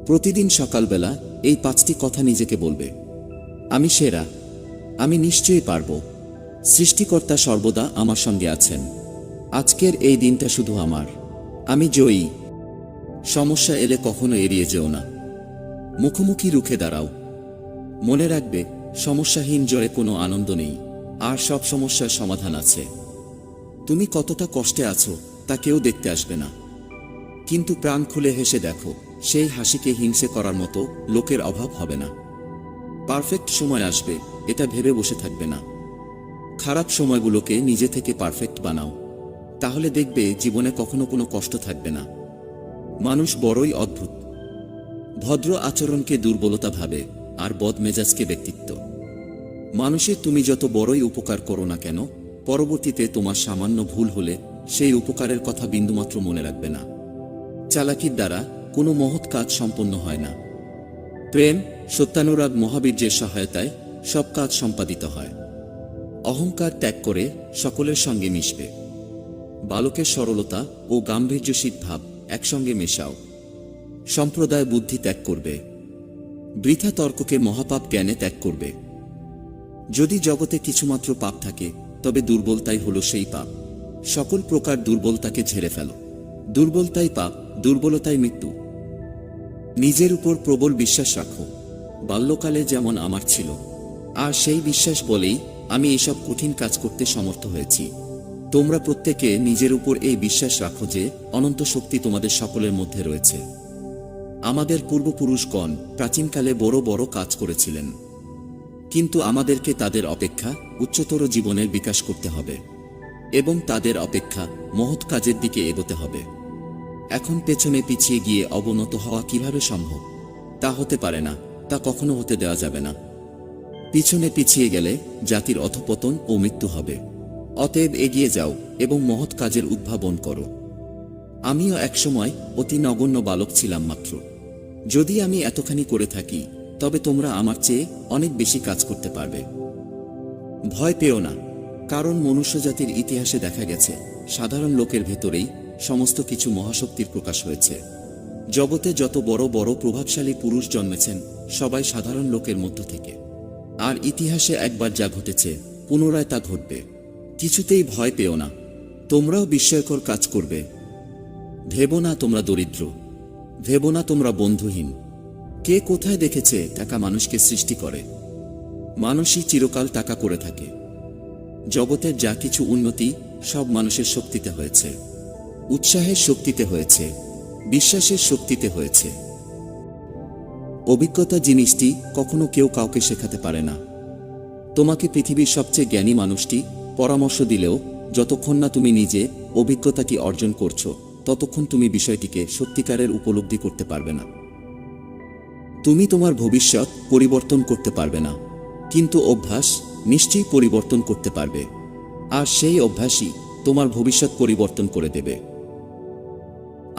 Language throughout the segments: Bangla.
প্রতিদিন সকালবেলা এই 5টি কথা নিজেকে বলবে। আমি সেরা, আমি নিশ্চয়ই পারব, সৃষ্টিকর্তা সর্বদা আমার সঙ্গে আছেন, আজকের এই দিনটা শুধু আমার, আমি জয়ী। সমস্যা এলে কখনো এড়িয়ে যেও না, মুখোমুখি রুখে দাঁড়াও। মনে রাখবে, সমস্যাহীন জয়ে কোনো আনন্দ নেই, আর সব সমস্যার সমাধান আছে। তুমি কতটা কষ্টে আছো তা কেউ দেখতে আসবে না, কিন্তু প্রাণ খুলে হেসে দেখো, সেই হাসিকে হিংসে করার মতো লোকের অভাব হবে না। পারফেক্ট সময় আসবে, এটা ভেবে বসে থাকবে না। খারাপ সময়গুলোকে নিজে থেকে পারফেক্ট বানাও, তাহলে দেখবে জীবনে কখনো কোনো কষ্ট থাকবে না। মানুষ বড়ই অদ্ভুত, ভদ্র আচরণকে দুর্বলতা ভাবে, আর বদমেজাজকে ব্যক্তিত্ব। মানুষের তুমি যত বড়ই উপকার করো না কেন, পরবর্তীতে তোমার সামান্য ভুল হলে সেই উপকারের কথা বিন্দুমাত্র মনে রাখবে না। চালাকির দ্বারা কোনো মহৎ কাজ সম্পন্ন হয় না। প্রেম, সত্যানুরাগ, মহাবীর্যের সহায়তায় সব কাজ সম্পাদিত হয়। অহংকার ত্যাগ করে সকলের সঙ্গে মিশবে। বালকের সরলতা ও গাম্ভীর্যশীল ভাব একসঙ্গে মেশাও। সম্প্রদায় বুদ্ধি ত্যাগ করবে। বৃথা তর্ককে মহাপাপ জ্ঞানে ত্যাগ করবে। যদি জগতে কিছুমাত্র পাপ থাকে, তবে দুর্বলতাই হলো সেই পাপ। সকল প্রকার দুর্বলতাকে ঝেড়ে ফেলো। দুর্বলতাই পাপ, দুর্বলতাই মৃত্যু। নিজের উপর প্রবল বিশ্বাস রাখো, বাল্যকালে যেমন আমার ছিল। আর সেই বিশ্বাস বলেই আমি এসব কঠিন কাজ করতে সমর্থ হয়েছি। তোমরা প্রত্যেকে নিজের উপর এই বিশ্বাস রাখো যে অনন্ত শক্তি তোমাদের সকলের মধ্যে রয়েছে। আমাদের পূর্বপুরুষগণ প্রাচীনকালে বড় বড় কাজ করেছিলেন, কিন্তু আমাদেরকে তাদের অপেক্ষা উচ্চতর জীবনের বিকাশ করতে হবে, এবং তাদের অপেক্ষা মহৎ কাজের দিকে এগোতে হবে। এখন পেছনে পিছিয়ে গিয়ে অবনত হওয়া কিভাবে সম্ভব? তা হতে পারে না, তা কখনো হতে দেওয়া যাবে না। পিছনে পিছিয়ে গেলে জাতির অধঃপতন ও মৃত্যু হবে। অতএব এগিয়ে যাও এবং মহৎ কাজের উদ্ভাবন করো। আমিও একসময় অতি নগণ্য বালক ছিলাম মাত্র। যদি আমি এতখানি করে থাকি, তবে তোমরা আমার চেয়ে অনেক বেশি কাজ করতে পারবে। ভয় পেও না, কারণ মনুষ্যজাতির ইতিহাসে দেখা গেছে সাধারণ লোকের ভেতরেই সমস্ত কিছু মহাশক্তির প্রকাশ হয়েছে। জগতে যত বড় বড় প্রভাবশালী পুরুষ জন্মেছেন, সবাই সাধারণ লোকের মধ্য থেকে। আর ইতিহাসে একবার যা ঘটেছে, পুনরায় তা ঘটবে। কিছুতেই ভয় পেও না, তোমরাও বিস্ময়কর কাজ করবে। ভেবো না তোমরা দরিদ্র, ভেবো না তোমরা বন্ধুহীন। কে কোথায় দেখেছে টাকা মানুষকে সৃষ্টি করে? মানুষই চিরকাল টাকা করে থাকে। জগতের যা কিছু উন্নতি, সব মানুষের শক্তিতে হয়েছে, উৎসাহের শক্তিতে হয়েছে, বিশ্বাসের শক্তিতে হয়েছে। অভিজ্ঞতা জিনিসটি কখনো কেউ কাউকে শেখাতে পারে না। তোমাকে পৃথিবীর সবচেয়ে জ্ঞানী মানুষটি পরামর্শ দিলেও যতক্ষণ না তুমি নিজে অভিজ্ঞতাটি অর্জন করছো, ততক্ষণ তুমি বিষয়টিকে সত্যিকারের উপলব্ধি করতে পারবে না। তুমি তোমার ভবিষ্যৎ পরিবর্তন করতে পারবে না, কিন্তু অভ্যাস নিশ্চয়ই পরিবর্তন করতে পারবে। আর সেই অভ্যাসই তোমার ভবিষ্যৎ পরিবর্তন করে দেবে।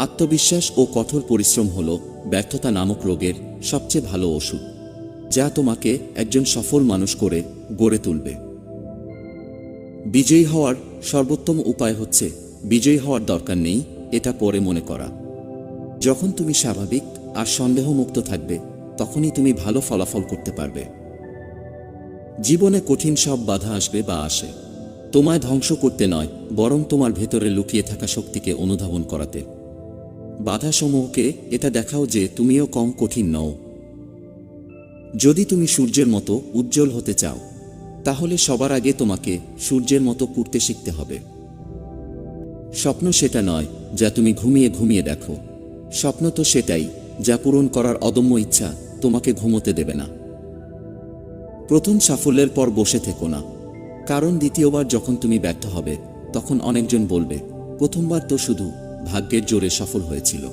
আত্মবিশ্বাস ও কঠোর পরিশ্রম হল ব্যর্থতা নামক রোগের সবচেয়ে ভালো ওষুধ, যা তোমাকে একজন সফল মানুষ করে গড়ে তুলবে। বিজয়ী হওয়ার সর্বোত্তম উপায় হচ্ছে বিজয়ী হওয়ার দরকার নেই এটা পরে মনে করা। যখন তুমি স্বাভাবিক আর সন্দেহমুক্ত থাকবে, তখনই তুমি ভালো ফলাফল করতে পারবে। জীবনে কঠিন সব বাধা আসবে বা আসে, তোমায় ধ্বংস করতে নয়, বরং তোমার ভেতরে লুকিয়ে থাকা শক্তিকে অনুধাবন করাতে। বাধাসমূহকে এটা দেখাও যে তুমিও কম কঠিন নও। যদি তুমি সূর্যের মতো উজ্জ্বল হতে চাও, তাহলে সবার আগে তোমাকে সূর্যের মতো পুড়তে শিখতে হবে। স্বপ্ন সেটা নয় যা তুমি ঘুমিয়ে ঘুমিয়ে দেখো, স্বপ্ন তো সেটাই যা পূরণ করার অদম্য ইচ্ছা তোমাকে ঘুমোতে দেবে না। প্রথম সাফল্যের পর বসে থেকো না, কারণ দ্বিতীয়বার যখন তুমি ব্যর্থ হবে, তখন অনেকজন বলবে প্রথমবার তো শুধু ভাগ্যের জোরে সফল হয়েছিল।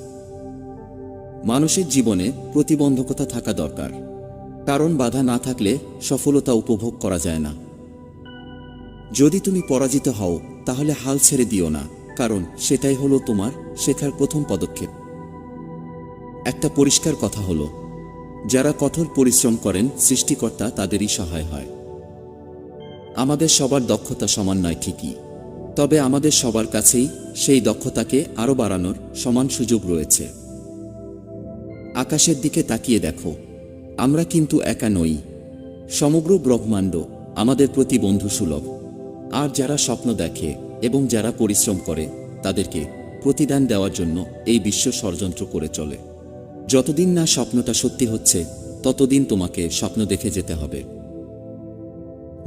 মানুষের জীবনে প্রতিবন্ধকতা থাকা দরকার, কারণ বাধা না থাকলে সফলতা উপভোগ করা যায় না। যদি তুমি পরাজিত হও, তাহলে হাল ছেড়ে দিও না, কারণ সেটাই হলো তোমার শেখার প্রথম পদক্ষেপ। একটা পরিষ্কার কথা হলো, যারা কঠোর পরিশ্রম করেন, সৃষ্টিকর্তা তাদেরই সহায় হয়। আমাদের সবার দক্ষতা সমান নয় ঠিকই, তবে আমাদের সবার কাছেই সেই দক্ষতাকে আরও বাড়ানোর সমান সুযোগ রয়েছে। আকাশের দিকে তাকিয়ে দেখো, আমরা কিন্তু একা নই। সমগ্র ব্রহ্মাণ্ড আমাদের প্রতি বন্ধুসুলভ। আর যারা স্বপ্ন দেখে এবং যারা পরিশ্রম করে তাদেরকে প্রতিদান দেওয়ার জন্য এই বিশ্ব ষড়যন্ত্র করে চলে। যতদিন না স্বপ্নটা সত্যি হচ্ছে ততদিন তোমাকে স্বপ্ন দেখে যেতে হবে।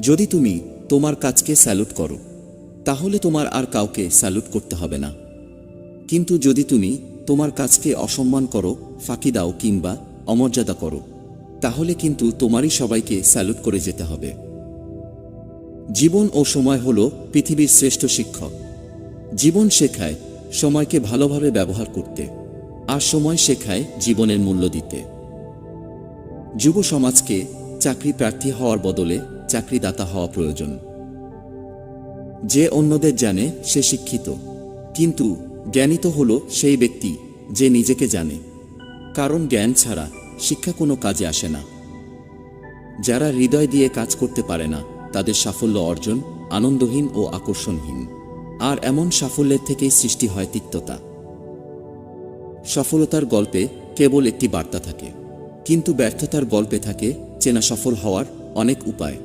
যদি তুমি তোমার কাজকে স্যালুট করো তাহলে তোমার আর কাউকে স্যালুট করতে হবে না। কিন্তু যদি তুমি তোমার কাজকে অসম্মান করো, ফাঁকি দাও কিংবা অমর্যাদা করো, তাহলে কিন্তু তোমারই সবাইকে স্যালুট করে যেতে হবে। জীবন ও সময় হলো পৃথিবীর শ্রেষ্ঠ শিক্ষক। জীবন শেখায় সময়কে ভালোভাবে ব্যবহার করতে, আর সময় শেখায় জীবনের মূল্য দিতে। যুব সমাজকে চাকরি প্রার্থী হওয়ার বদলে চাকরিদাতা হওয়া প্রয়োজন। যে অন্যদের জানে সে শিক্ষিত, কিন্তু জ্ঞানী তো হলো সেই ব্যক্তি যে নিজেকে জানে। কারণ জ্ঞান ছাড়া শিক্ষা কোনো কাজে আসে না। যারা হৃদয় দিয়ে কাজ করতে পারে না তাদের সাফল্য অর্জন আনন্দহীন ও আকর্ষণহীন। আর এমন সাফল্যের থেকেই সৃষ্টি হয় তিক্ততা। সফলতার গল্পে কেবল একটি বার্তা থাকে, কিন্তু ব্যর্থতার গল্পে থাকে চেনা সফল হওয়ার অনেক উপায়।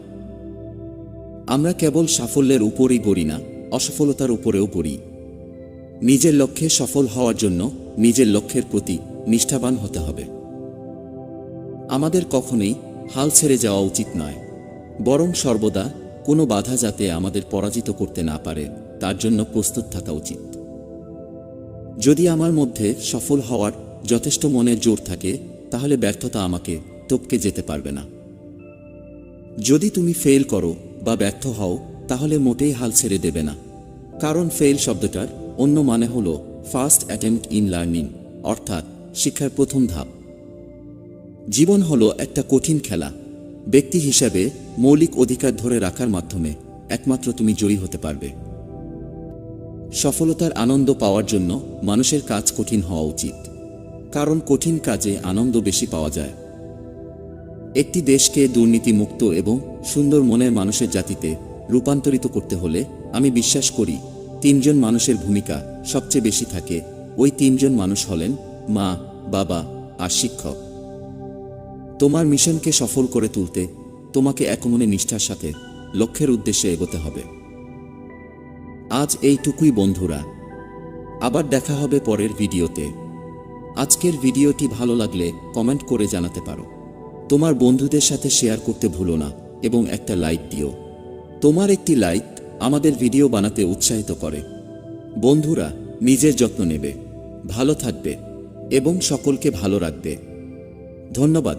আমরা কেবল সাফল্যের উপরই গড়ি না, অসফলতার উপরেও গড়ি। নিজের লক্ষ্যে সফল হওয়ার জন্য নিজের লক্ষ্যের প্রতি নিষ্ঠাবান হতে হবে। আমাদের কখনোই হাল ছেড়ে যাওয়া উচিত নয়, বরং সর্বদা কোনো বাধা যাতে আমাদের পরাজিত করতে না পারে তার জন্য প্রস্তুত থাকা উচিত। যদি আমার মধ্যে সফল হওয়ার যথেষ্ট মনের জোর থাকে তাহলে ব্যর্থতা আমাকে টপকে যেতে পারবে না। যদি তুমি ফেল করো বা ব্যর্থ হও তাহলে মোটেই হাল ছেড়ে দেবে না, কারণ ফেল শব্দটার অন্য মানে হলো ফার্স্ট অ্যাটেম্পট ইন লার্নিং, অর্থাৎ শিক্ষার প্রথম ধাপ। জীবন হলো একটা কঠিন খেলা। ব্যক্তি হিসাবে মৌলিক অধিকার ধরে রাখার মাধ্যমে একমাত্র তুমি জয়ী হতে পারবে। সফলতার আনন্দ পাওয়ার জন্য মানুষের কাজ কঠিন হওয়া উচিত, কারণ কঠিন কাজে আনন্দ বেশি পাওয়া যায়। একটি দেশকে দুর্নীতিমুক্ত এবং সুন্দর মনের মানুষের জাতিতে রূপান্তরিত করতে হলে আমি বিশ্বাস করি তিনজন মানুষের ভূমিকা সবচেয়ে বেশি থাকে। ওই তিনজন মানুষ হলেন মা, বাবা আর শিক্ষক। তোমার মিশনকে সফল করে তুলতে তোমাকে একমনে নিষ্ঠার সাথে লক্ষ্যের উদ্দেশ্যে এগোতে হবে। আজ এইটুকুই বন্ধুরা, আবার দেখা হবে পরের ভিডিওতে। আজকের ভিডিওটি ভালো লাগলে কমেন্ট করে জানাতে পারো। তোমার বন্ধুদের সাথে শেয়ার করতে ভুলো না এবং একটা লাইক দিও। তোমার একটি লাইক আমাদের ভিডিও বানাতে উৎসাহিত করে। বন্ধুরা, নিজের যত্ন নেবে, ভালো থাকবে এবং সকলকে ভালো রাখবে। ধন্যবাদ।